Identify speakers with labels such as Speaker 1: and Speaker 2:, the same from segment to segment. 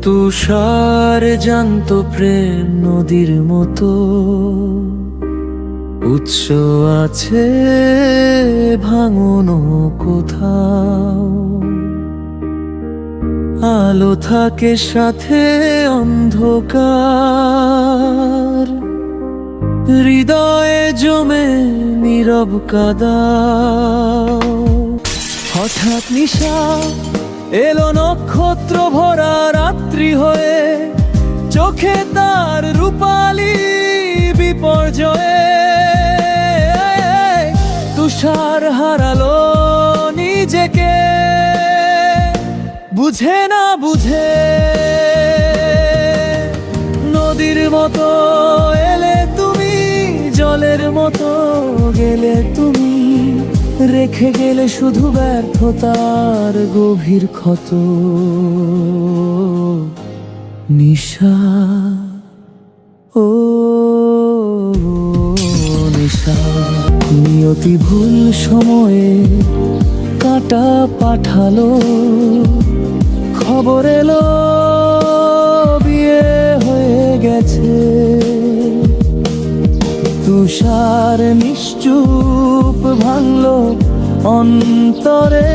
Speaker 1: তুষার জান্ত প্রেম নদীর মতো উৎস আছে ভাঙনো কোথাও, আলো থাকে সাথে অন্ধকার, হৃদয়ে জমে নীরব কাদাও। হঠাৎ নিশা এলো নক্ষত্র ভরা রাত্রি হয়ে, চোখে তার রূপালী বিপর্যয়ে। তুষার হারালো নিজেকে, বুঝে না বুঝে নদীর মতো এলে তুমি, জলের মতো গেলে তুমি, রেখে গেলে শুধু ব্যর্থতার গভীর ক্ষত। নিশা, ও নিশা, নিয়তি ভুল সময়ে কাঁটা পাঠালো, খবর এলো বিয়ে হয়ে গেছে। তুষার নিশ্চুপ ভাঙলো অন্তরে,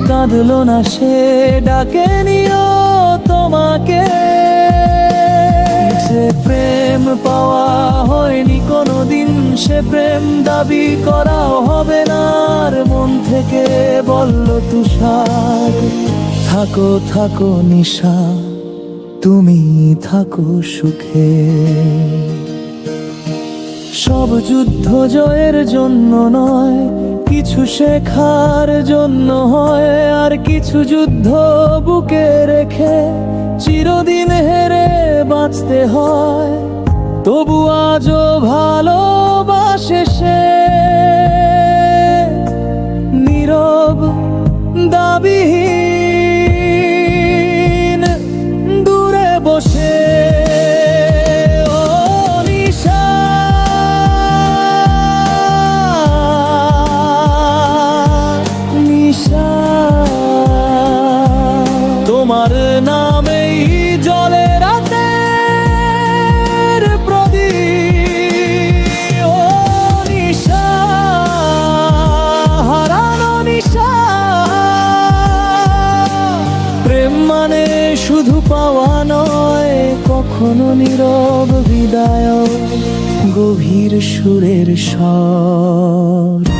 Speaker 1: কাঁদলো না সে, ডাকে নিও তোমাকে। সে প্রেম পাওয়া হয়নি কোনোদিন, সে প্রেম দাবি করাও হবে না। আর মন থেকে বলল তুষার, থাকো থাকো নিশা, তুমি থাকো সুখে। সব যুদ্ধ জয়ের জন্য নয়, কিছু শেখার জন্য হয়। আর কিছু যুদ্ধ বুকে রেখে চিরদিন হেরে বাঁচতে হয়। তবু আজও ভালোবাসে সে, নীরব দাবিহীন দূরে বসে। তোমার নামেই জলে রাতের প্রদীপ, ও নিশা, হারানো নিশা। প্রেম মানে শুধু পাওয়া নয়, কখনো নীরব বিদায়, গভীর সুরের স্বর।